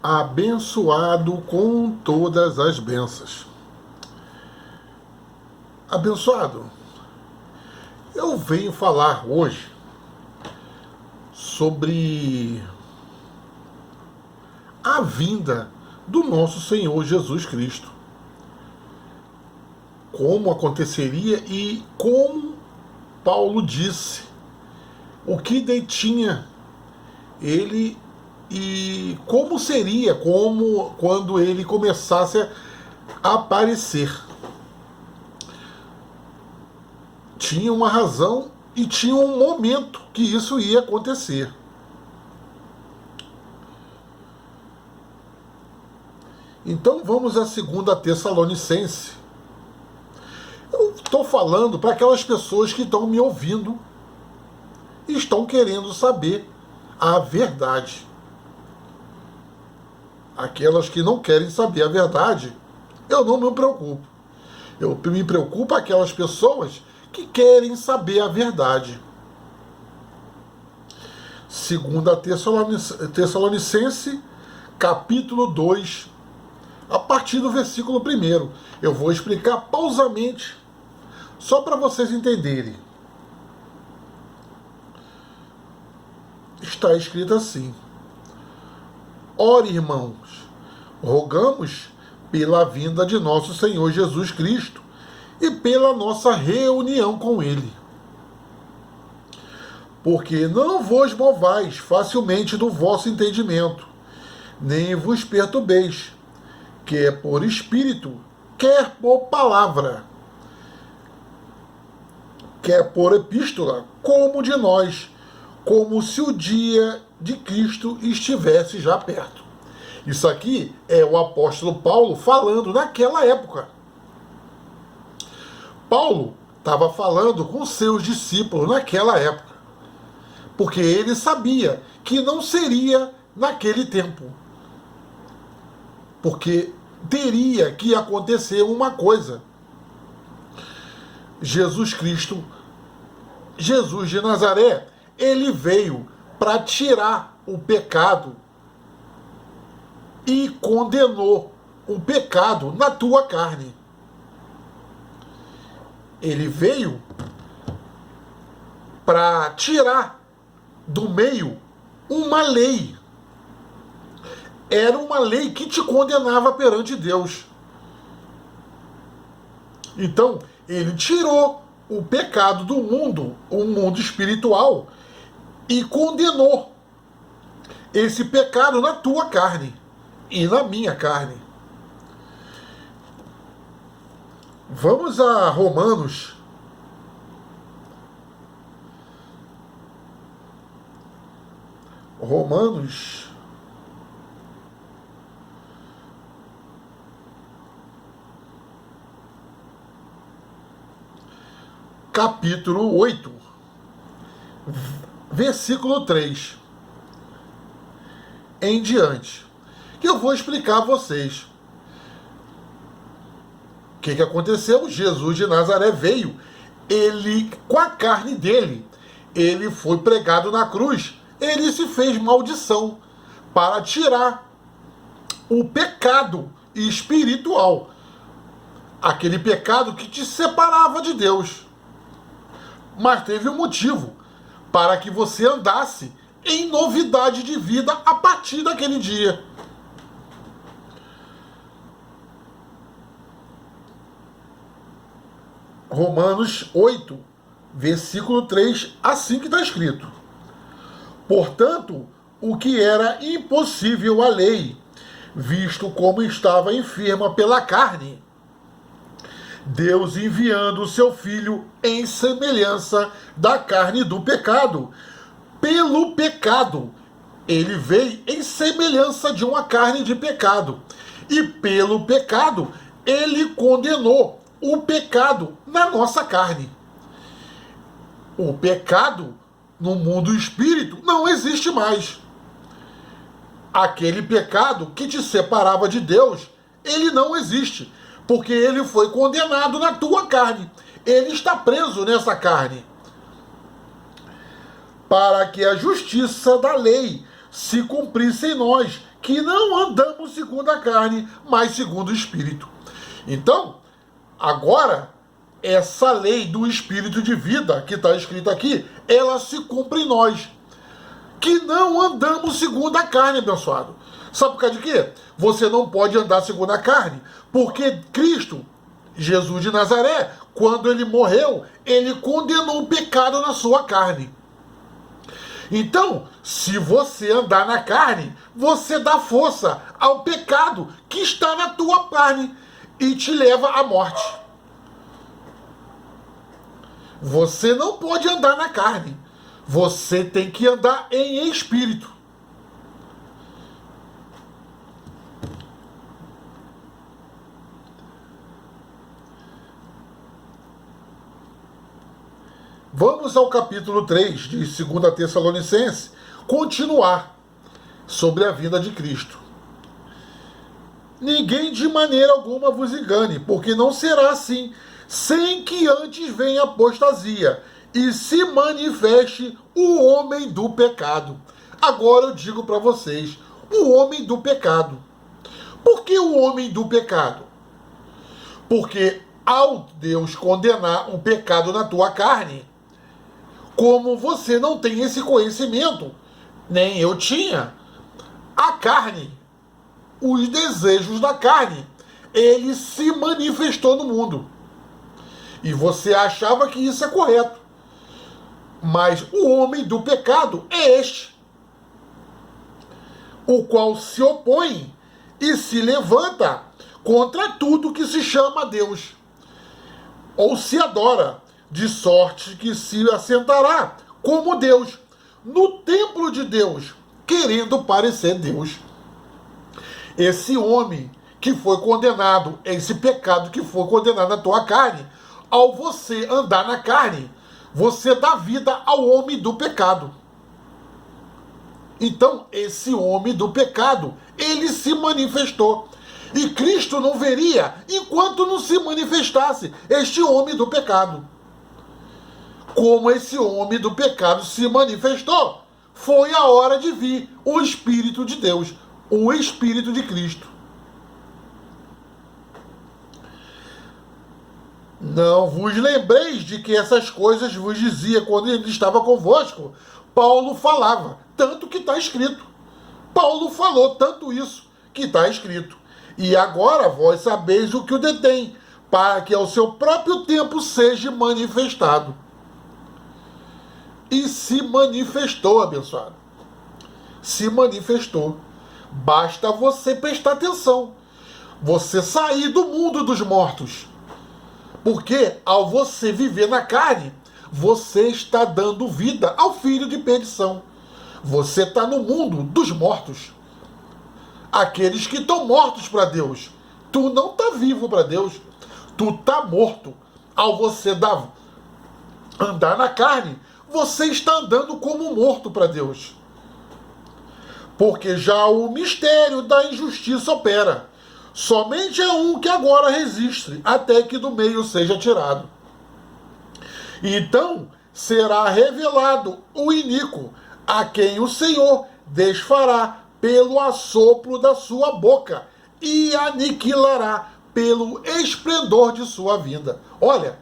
abençoado com todas as bênçãos. Abençoado, eu venho falar hoje sobre a vinda do nosso Senhor Jesus Cristo. Como aconteceria e como Paulo disse, o que detinha ele e como seria quando ele começasse a aparecer. Tinha uma razão e tinha um momento que isso ia acontecer. Então vamos a 2 Tessalonicenses. Eu estou falando para aquelas pessoas que estão me ouvindo e estão querendo saber a verdade. Aquelas que não querem saber a verdade, eu não me preocupo. Eu me preocupo aquelas pessoas que querem saber a verdade. 2 Tessalonicenses, capítulo 2, a partir do versículo 1. Eu vou explicar pausadamente, só para vocês entenderem. Está escrito assim: Ora, irmãos, rogamos pela vinda de nosso Senhor Jesus Cristo e pela nossa reunião com Ele. Porque não vos movais facilmente do vosso entendimento, nem vos perturbeis, quer por espírito, quer por palavra, quer por epístola, como de nós, como se o dia de Cristo estivesse já perto. Isso aqui é o apóstolo Paulo falando naquela época. Paulo estava falando com seus discípulos naquela época, porque ele sabia que não seria naquele tempo, porque teria que acontecer uma coisa. Jesus Cristo, Jesus de Nazaré, ele veio para tirar o pecado e condenou o pecado na tua carne. Ele veio para tirar do meio uma lei. Era uma lei que te condenava perante Deus. Então, ele tirou o pecado do mundo, o mundo espiritual, e condenou esse pecado na tua carne e na minha carne. Vamos a Romanos. Romanos, capítulo 8, versículo 3 em diante, que eu vou explicar a vocês. O que aconteceu? Jesus de Nazaré veio, ele, com a carne dele, ele foi pregado na cruz, ele se fez maldição para tirar o pecado espiritual, aquele pecado que te separava de Deus. Mas teve um motivo para que você andasse em novidade de vida a partir daquele dia. Romanos 8, versículo 3, assim que está escrito. Portanto, o que era impossível à lei, visto como estava enferma pela carne, Deus enviando o seu Filho em semelhança da carne do pecado. Pelo pecado, ele veio em semelhança de uma carne de pecado. E pelo pecado, ele condenou o pecado na nossa carne. O pecado no mundo espírito não existe mais. Aquele pecado que te separava de Deus, ele não existe, porque ele foi condenado na tua carne. Ele está preso nessa carne. Para que a justiça da lei se cumprisse em nós, que não andamos segundo a carne, mas segundo o Espírito. Então, agora, essa lei do Espírito de vida, que está escrita aqui, ela se cumpre em nós, que não andamos segundo a carne, abençoado. Sabe por causa de quê? Você não pode andar segundo a carne, porque Cristo, Jesus de Nazaré, quando ele morreu, ele condenou o pecado na sua carne. Então, se você andar na carne, você dá força ao pecado que está na tua carne e te leva à morte. Você não pode andar na carne. Você tem que andar em espírito. Vamos ao capítulo 3 de 2 Tessalonicenses, continuar sobre a vinda de Cristo. Ninguém de maneira alguma vos engane, porque não será assim, sem que antes venha apostasia e se manifeste o homem do pecado. Agora eu digo para vocês, o homem do pecado. Por que o homem do pecado? Porque ao Deus condenar um pecado na tua carne, como você não tem esse conhecimento, nem eu tinha, a carne, os desejos da carne, ele se manifestou no mundo. E você achava que isso é correto. Mas o homem do pecado é este, o qual se opõe e se levanta contra tudo que se chama Deus, ou se adora, de sorte que se assentará como Deus no templo de Deus, querendo parecer Deus. Esse homem que foi condenado, esse pecado que foi condenado na tua carne, ao você andar na carne, você dá vida ao homem do pecado. Então, esse homem do pecado, ele se manifestou. E Cristo não veria enquanto não se manifestasse este homem do pecado. Como esse homem do pecado se manifestou, foi a hora de vir o Espírito de Deus, o Espírito de Cristo. Não vos lembreis de que essas coisas vos dizia quando ele estava convosco. Paulo falava, tanto que está escrito. Paulo falou tanto isso que está escrito. E agora vós sabeis o que o detém, para que ao seu próprio tempo seja manifestado. E se manifestou, abençoado. Se manifestou. Basta você prestar atenção. Você sair do mundo dos mortos. Porque ao você viver na carne, você está dando vida ao filho de perdição. Você está no mundo dos mortos. Aqueles que estão mortos para Deus. Tu não está vivo para Deus. Tu está morto. Ao você andar na carne, você está andando como morto para Deus. Porque já o mistério da injustiça opera. Somente é um que agora resiste, até que do meio seja tirado. Então será revelado o iníquo, a quem o Senhor desfará pelo assopro da sua boca e aniquilará pelo esplendor de sua vinda. Olha,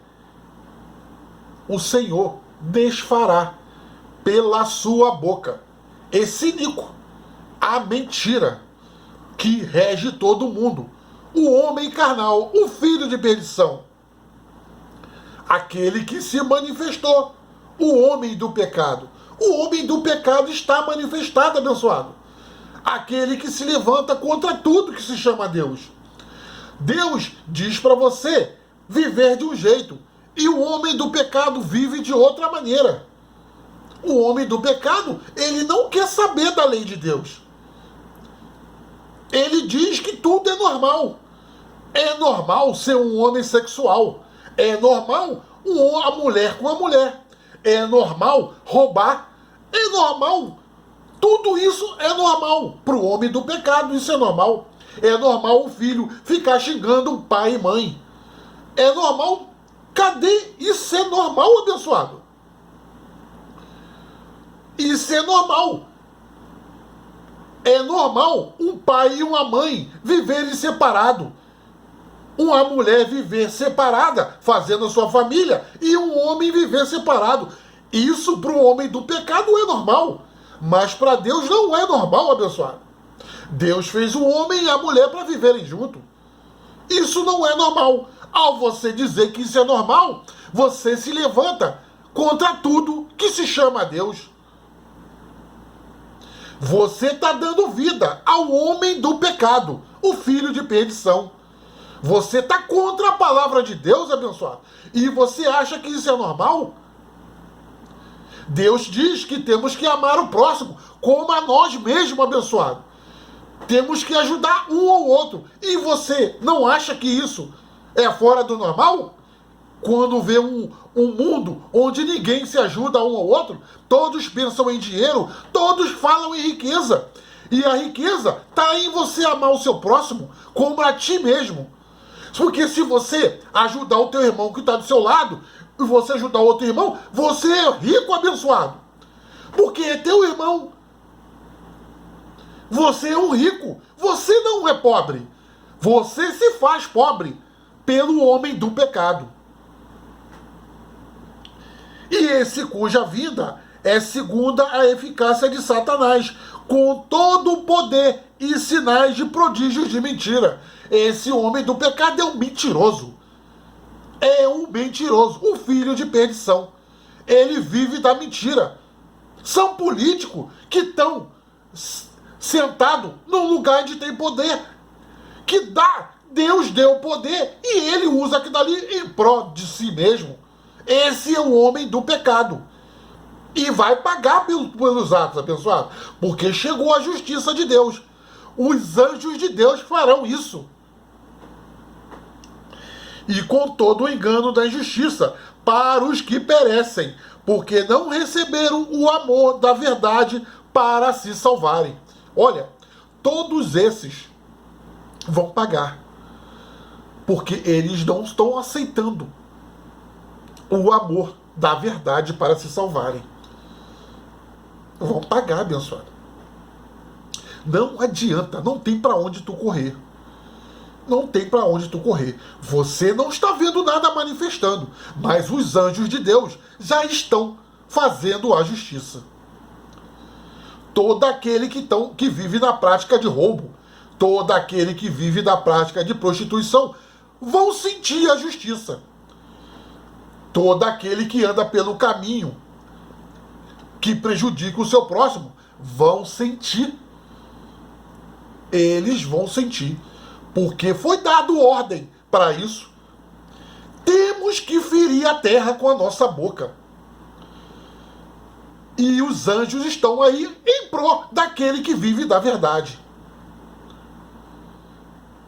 o Senhor desfará pela sua boca esse iníquo, a mentira que rege todo mundo, o homem carnal, o filho de perdição, aquele que se manifestou, o homem do pecado. O homem do pecado está manifestado, abençoado. Aquele que se levanta contra tudo que se chama Deus. Deus diz para você viver de um jeito, e o homem do pecado vive de outra maneira. O homem do pecado, ele não quer saber da lei de Deus. Ele diz que tudo é normal. É normal ser um homem sexual. É normal a mulher com a mulher. É normal roubar. É normal. Tudo isso é normal. Para o homem do pecado, isso é normal. É normal o filho ficar xingando o pai e mãe. É normal. Cadê? Isso é normal, abençoado. Isso é normal. É normal um pai e uma mãe viverem separados. Uma mulher viver separada, fazendo a sua família, e um homem viver separado. Isso para o homem do pecado é normal. Mas para Deus não é normal, abençoado. Deus fez o homem e a mulher para viverem juntos. Isso não é normal. Ao você dizer que isso é normal, você se levanta contra tudo que se chama Deus. Você está dando vida ao homem do pecado, o filho de perdição. Você está contra a palavra de Deus, abençoado. E você acha que isso é normal? Deus diz que temos que amar o próximo como a nós mesmos, abençoado. Temos que ajudar um ao outro. E você não acha que isso é fora do normal? Quando vê um mundo onde ninguém se ajuda um ao outro, todos pensam em dinheiro, todos falam em riqueza. E a riqueza está em você amar o seu próximo como a ti mesmo. Porque se você ajudar o teu irmão que está do seu lado, e você ajudar outro irmão, você é rico, abençoado. Porque é teu irmão. Você é um rico. Você não é pobre. Você se faz pobre pelo homem do pecado. E esse cuja vida é segunda a eficácia de Satanás, com todo o poder e sinais de prodígios de mentira. Esse homem do pecado é um mentiroso. É um mentiroso, um filho de perdição. Ele vive da mentira. São políticos que estão sentados num lugar onde tem poder. Que Deus deu poder e ele usa aquilo ali em prol de si mesmo. Esse é o homem do pecado. E vai pagar pelos atos, abençoado. Porque chegou a justiça de Deus. Os anjos de Deus farão isso. E com todo o engano da injustiça, para os que perecem, porque não receberam o amor da verdade para se salvarem. Olha, todos esses vão pagar, porque eles não estão aceitando o amor da verdade para se salvarem. Vão pagar, abençoado. Não adianta, não tem para onde tu correr. Não tem para onde tu correr. Você não está vendo nada manifestando, mas os anjos de Deus já estão fazendo a justiça. Todo aquele que vive na prática de roubo, todo aquele que vive na prática de prostituição, vão sentir a justiça. Todo aquele que anda pelo caminho que prejudica o seu próximo, vão sentir. Eles vão sentir. Porque foi dado ordem para isso. Temos que ferir a terra com a nossa boca. E os anjos estão aí em prol daquele que vive da verdade.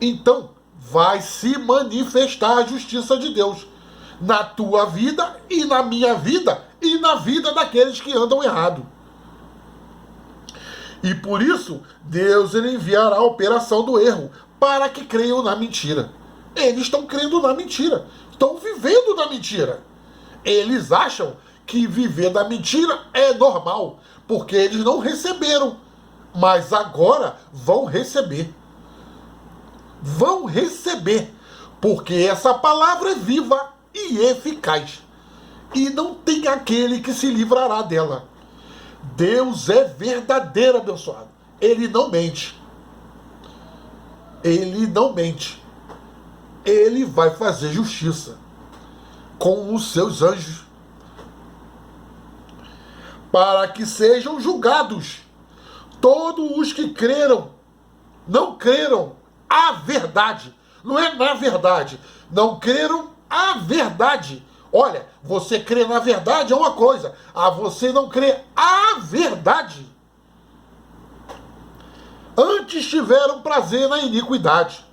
Então, vai se manifestar a justiça de Deus na tua vida e na minha vida e na vida daqueles que andam errado. E por isso, Deus ele enviará a operação do erro para que creiam na mentira. Eles estão crendo na mentira. Estão vivendo na mentira. Eles acham que viver da mentira é normal, porque eles não receberam. Mas agora vão receber. Vão receber. Porque essa palavra é viva e eficaz. E não tem aquele que se livrará dela. Deus é verdadeiro, abençoado. Ele não mente. Ele não mente. Ele vai fazer justiça com os seus anjos para que sejam julgados todos os que não creram a verdade. Não é na verdade. Não creram a verdade. Olha, você crê na verdade é uma coisa. Você não crê a verdade. Antes tiveram prazer na iniquidade.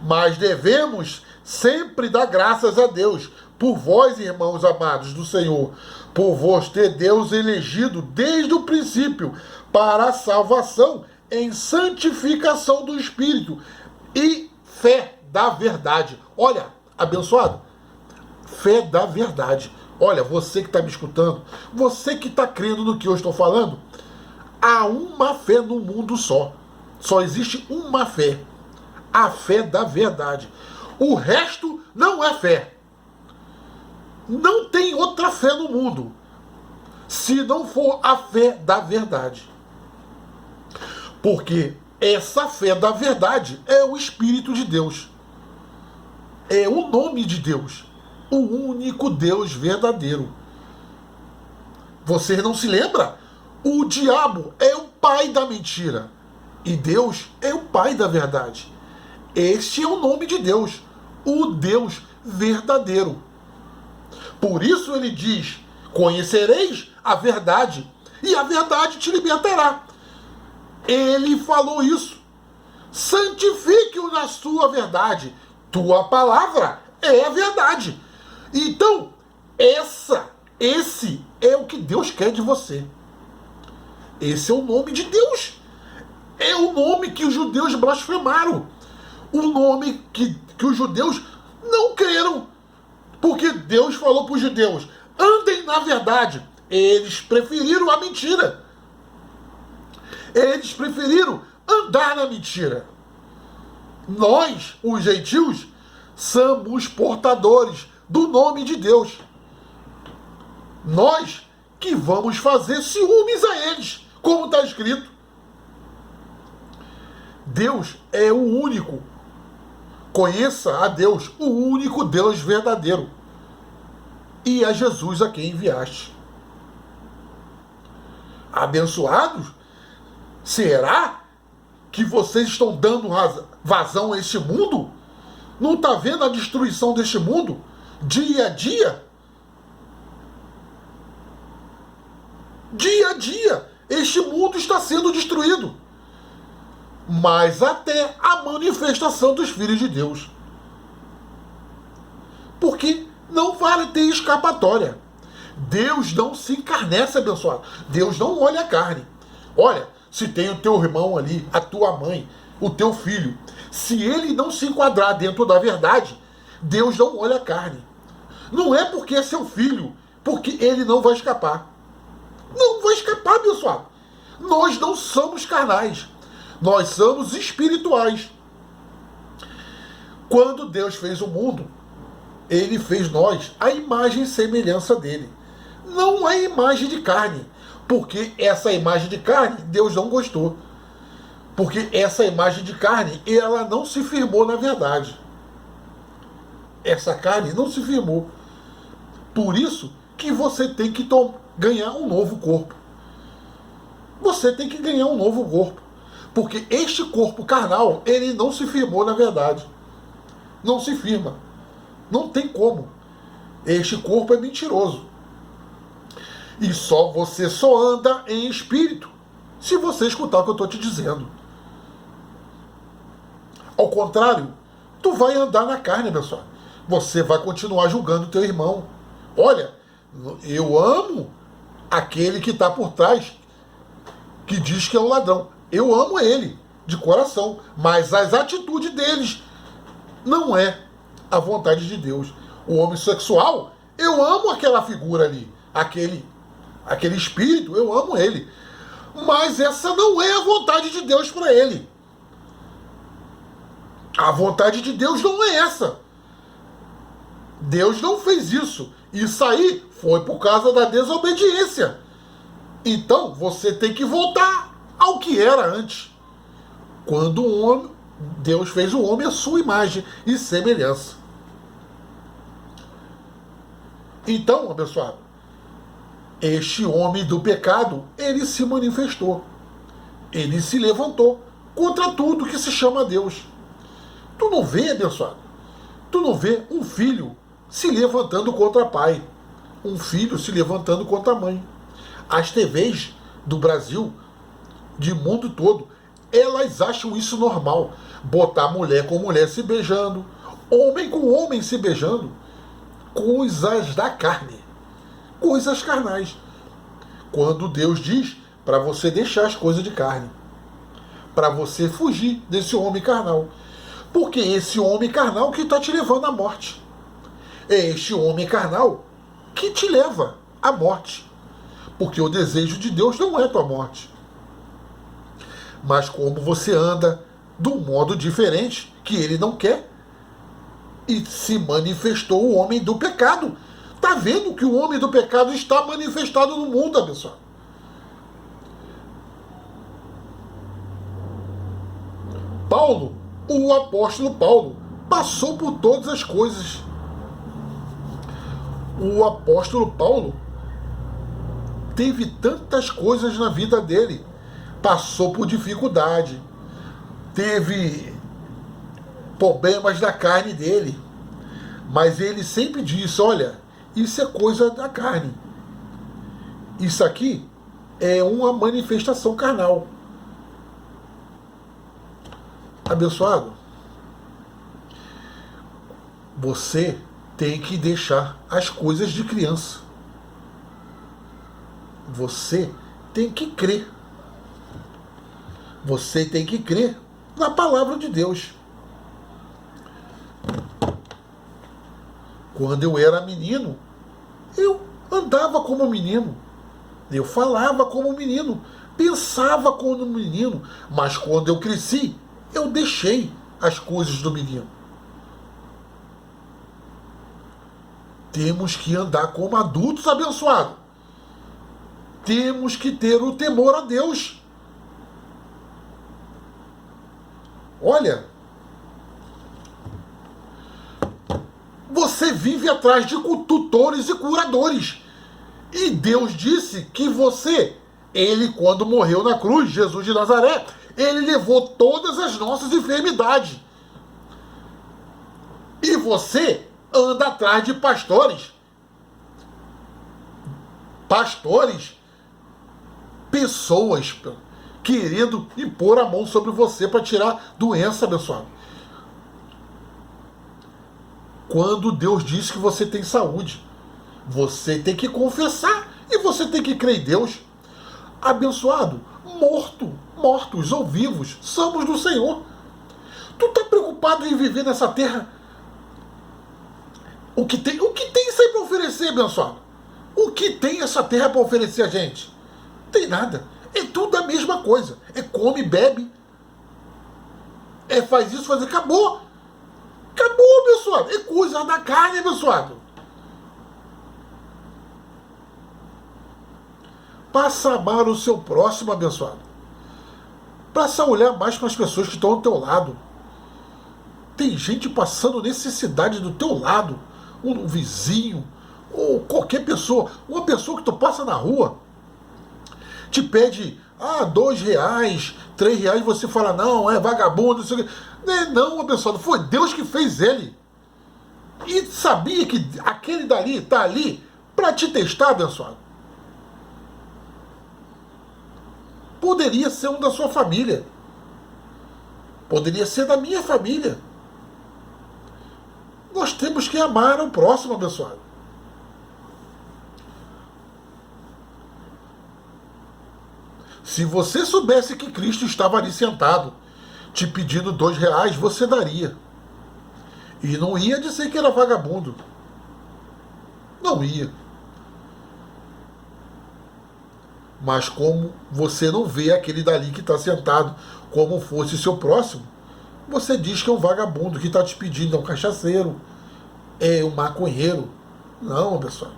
Mas devemos sempre dar graças a Deus por vós, irmãos amados do Senhor, por vos ter Deus elegido desde o princípio para a salvação em santificação do Espírito e fé da verdade. Olha, abençoado, fé da verdade. Olha, você que está me escutando, você que está crendo no que eu estou falando, há uma fé no mundo só. Só existe uma fé. A fé da verdade. O resto não é fé. Não tem outra fé no mundo, se não for a fé da verdade. Porque essa fé da verdade é o Espírito de Deus. É o nome de Deus. O único Deus verdadeiro. Você não se lembra? O diabo é o pai da mentira. E Deus é o pai da verdade. Este é o nome de Deus. O Deus verdadeiro. Por isso ele diz: conhecereis a verdade, e a verdade te libertará. Ele falou isso. Santifique-o na sua verdade. Tua palavra é a verdade. Então, esse é o que Deus quer de você. Esse é o nome de Deus. É o nome que os judeus blasfemaram. O nome que os judeus não creram. Porque Deus falou para os judeus: andem na verdade. Eles preferiram a mentira. Eles preferiram andar na mentira. Nós, os gentios, somos portadores do nome de Deus. Nós que vamos fazer ciúmes a eles, como está escrito. Deus é o único. Conheça a Deus, o único Deus verdadeiro. E a Jesus a quem enviaste. Abençoados? Será que vocês estão dando vazão a este mundo? Não está vendo a destruição deste mundo? Dia a dia? Dia a dia, este mundo está sendo destruído. Mas até a manifestação dos filhos de Deus. Porque não vai ter escapatória. Deus não se encarnece, abençoado. Deus não olha a carne. Olha, se tem o teu irmão ali, a tua mãe, o teu filho, se ele não se enquadrar dentro da verdade, Deus não olha a carne. Não é porque é seu filho, porque ele não vai escapar. Não vai escapar, abençoado. Nós não somos carnais. Nós somos espirituais. Quando Deus fez o mundo, ele fez nós a imagem e semelhança dele. Não a imagem de carne. Porque essa imagem de carne, Deus não gostou. Porque essa imagem de carne, ela não se firmou na verdade. Essa carne não se firmou. Por isso que você tem que ganhar um novo corpo. Você tem que ganhar um novo corpo. Porque este corpo carnal, ele não se firmou na verdade. Não se firma. Não tem como. Este corpo é mentiroso. E você só anda em espírito se você escutar o que eu estou te dizendo. Ao contrário, tu vai andar na carne, pessoal. Você vai continuar julgando teu irmão. Olha, eu amo aquele que está por trás, que diz que é um ladrão. Eu amo ele, de coração. Mas as atitudes deles não é a vontade de Deus. O homossexual, eu amo aquela figura ali. Aquele espírito, eu amo ele. Mas essa não é a vontade de Deus para ele. A vontade de Deus não é essa. Deus não fez isso. Isso aí foi por causa da desobediência. Então, você tem que voltar ao que era antes. Quando o homem, Deus fez o homem à sua imagem e semelhança. Então, abençoado, este homem do pecado, ele se manifestou. Ele se levantou contra tudo que se chama Deus. Tu não vê, abençoado? Tu não vê um filho se levantando contra pai. Um filho se levantando contra a mãe. As TVs do Brasil, de mundo todo, elas acham isso normal. Botar mulher com mulher se beijando, homem com homem se beijando. Coisas da carne. Coisas carnais. Quando Deus diz para você deixar as coisas de carne. Para você fugir desse homem carnal. Porque esse homem carnal que está te levando à morte. É este homem carnal que te leva à morte. Porque o desejo de Deus não é tua morte. Mas como você anda de um modo diferente, que ele não quer, e se manifestou o homem do pecado. Está vendo que o homem do pecado está manifestado no mundo, abençoado. Paulo, o apóstolo Paulo, passou por todas as coisas. O apóstolo Paulo teve tantas coisas na vida dele. Passou por dificuldade, teve problemas da carne dele, mas ele sempre disse: olha, isso é coisa da carne, isso aqui é uma manifestação carnal. Abençoado, você tem que deixar as coisas de criança. Você tem que crer. Você tem que crer na palavra de Deus. Quando eu era menino, eu andava como menino, eu falava como menino, pensava como menino, mas quando eu cresci, eu deixei as coisas do menino. Temos que andar como adultos, abençoados. Temos que ter o temor a Deus. Olha, você vive atrás de tutores e curadores. E Deus disse que você, ele quando morreu na cruz, Jesus de Nazaré, ele levou todas as nossas enfermidades. E você anda atrás de pastores. Pessoas querendo impor a mão sobre você para tirar doença, abençoado. Quando Deus diz que você tem saúde, você tem que confessar e você tem que crer em Deus. Abençoado, mortos ou vivos, somos do Senhor. Tu tá preocupado em viver nessa terra? O que tem isso aí para oferecer, abençoado? O que tem essa terra para oferecer a gente? Tem nada. É tudo a mesma coisa. É come, bebe. É faz isso, faz aquilo. Acabou. Acabou, abençoado. É coisa da carne, abençoado. Passa a amar o seu próximo, abençoado. Passa a olhar mais para as pessoas que estão ao teu lado. Tem gente passando necessidade do teu lado. Um vizinho, ou qualquer pessoa. Uma pessoa que tu passa na rua, te pede R$2, R$3, você fala, não, é vagabundo, não sei o quê. Não, abençoado, foi Deus que fez ele. E sabia que aquele dali está ali para te testar, abençoado. Poderia ser um da sua família. Poderia ser da minha família. Nós temos que amar o próximo, abençoado. Se você soubesse que Cristo estava ali sentado, te pedindo R$2, você daria. E não ia dizer que era vagabundo. Não ia. Mas como você não vê aquele dali que está sentado como fosse seu próximo, você diz que é um vagabundo que está te pedindo, é um cachaceiro, é um maconheiro. Não, pessoal.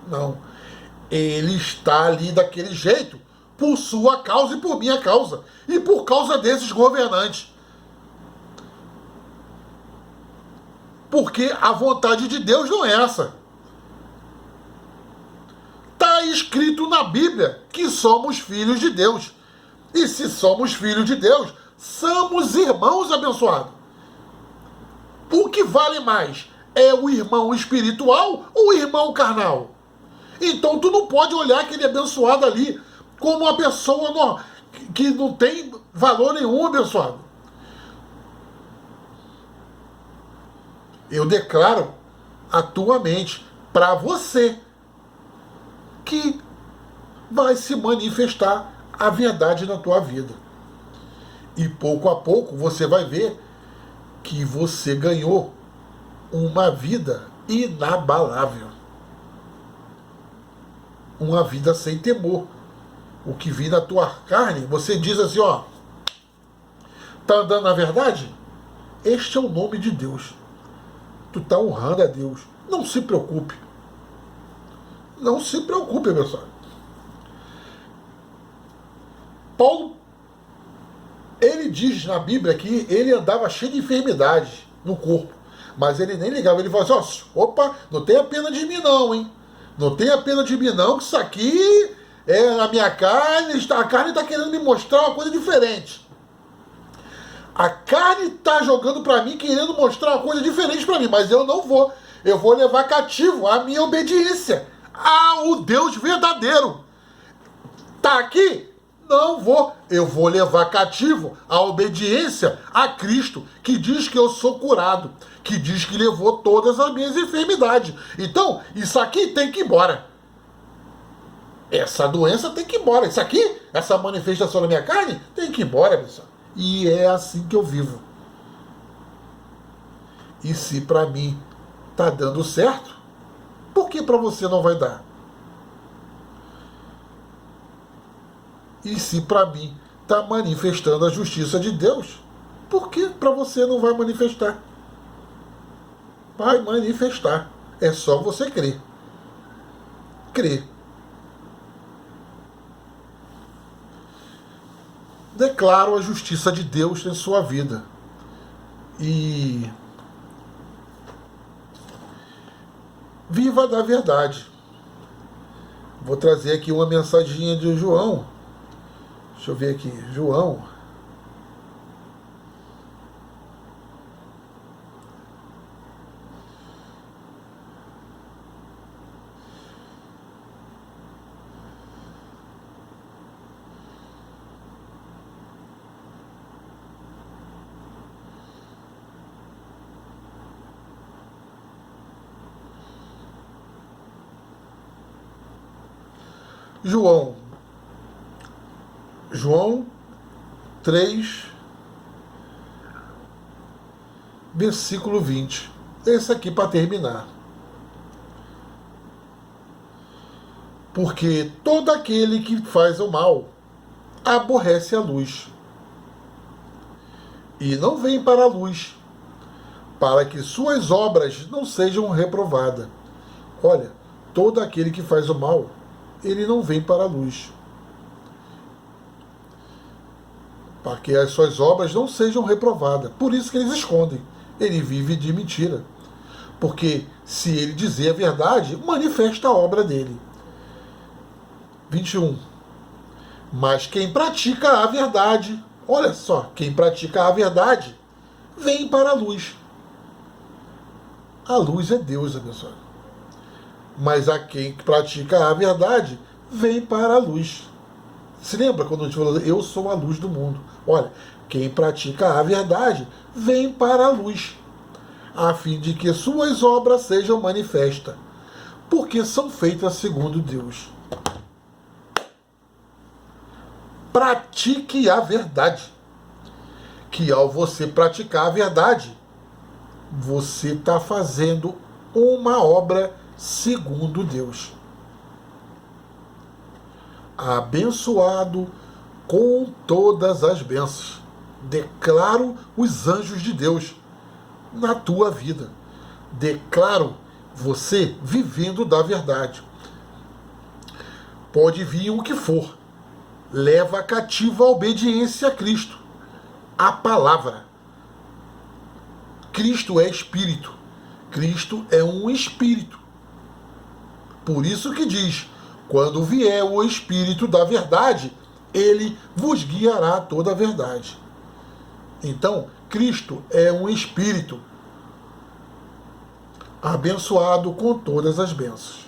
Não. Ele está ali daquele jeito por sua causa e por minha causa. E por causa desses governantes. Porque a vontade de Deus não é essa. Está escrito na Bíblia que somos filhos de Deus. E se somos filhos de Deus, somos irmãos abençoados. O que vale mais? É o irmão espiritual ou o irmão carnal? Então tu não pode olhar aquele abençoado ali como uma pessoa que não tem valor nenhum, abençoado. Eu declaro a tua mente para você que vai se manifestar a verdade na tua vida. E pouco a pouco você vai ver que você ganhou uma vida inabalável. Uma vida sem temor. O que vir na tua carne, você diz assim, ó, Está andando na verdade? Este é o nome de Deus. Tu está honrando a Deus. Não se preocupe. Não se preocupe, pessoal. Paulo, ele diz na Bíblia que ele andava cheio de enfermidades no corpo. Mas ele nem ligava. Ele falou assim, opa, não tenha pena de mim não, hein? Não tenha pena de mim não, que isso aqui é a minha carne. A carne está querendo me mostrar uma coisa diferente. A carne está jogando para mim, querendo mostrar uma coisa diferente para mim, mas eu não vou. Eu vou levar cativo a minha obediência ao Deus verdadeiro. Tá aqui? Não vou. Eu vou levar cativo a obediência a Cristo, que diz que eu sou curado, que diz que levou todas as minhas enfermidades. Então, isso aqui tem que ir embora. Essa doença tem que ir embora. Isso aqui, essa manifestação da minha carne, tem que ir embora, pessoal. E é assim que eu vivo. E se para mim tá dando certo, por que para você não vai dar? E se para mim tá manifestando a justiça de Deus, por que para você não vai manifestar? Vai manifestar. É só você crer. Crer. Declaro a justiça de Deus em sua vida. E viva da verdade. Vou trazer aqui uma mensaginha de João. Deixa eu ver aqui. João. João 3, versículo 20. Esse aqui para terminar. Porque todo aquele que faz o mal aborrece a luz e não vem para a luz, para que suas obras não sejam reprovadas. Olha, todo aquele que faz o mal, ele não vem para a luz, para que as suas obras não sejam reprovadas. Por isso que eles escondem. Ele vive de mentira. Porque se ele dizer a verdade, manifesta a obra dele. 21. Mas quem pratica a verdade, olha só, quem pratica a verdade, vem para a luz. A luz é Deus, abençoado. Mas a quem pratica a verdade, vem para a luz. Se lembra quando a gente falou, eu sou a luz do mundo? Olha, quem pratica a verdade, vem para a luz, a fim de que suas obras sejam manifestas, porque são feitas segundo Deus. Pratique a verdade. Que ao você praticar a verdade, você está fazendo uma obra segundo Deus. Abençoado com todas as bênçãos. Declaro os anjos de Deus na tua vida. Declaro você vivendo da verdade. Pode vir o que for. Leva cativa a obediência a Cristo. A palavra. Cristo é Espírito. Cristo é um Espírito. Por isso que diz, quando vier o Espírito da verdade, ele vos guiará a toda a verdade. Então, Cristo é um Espírito abençoado com todas as bênçãos.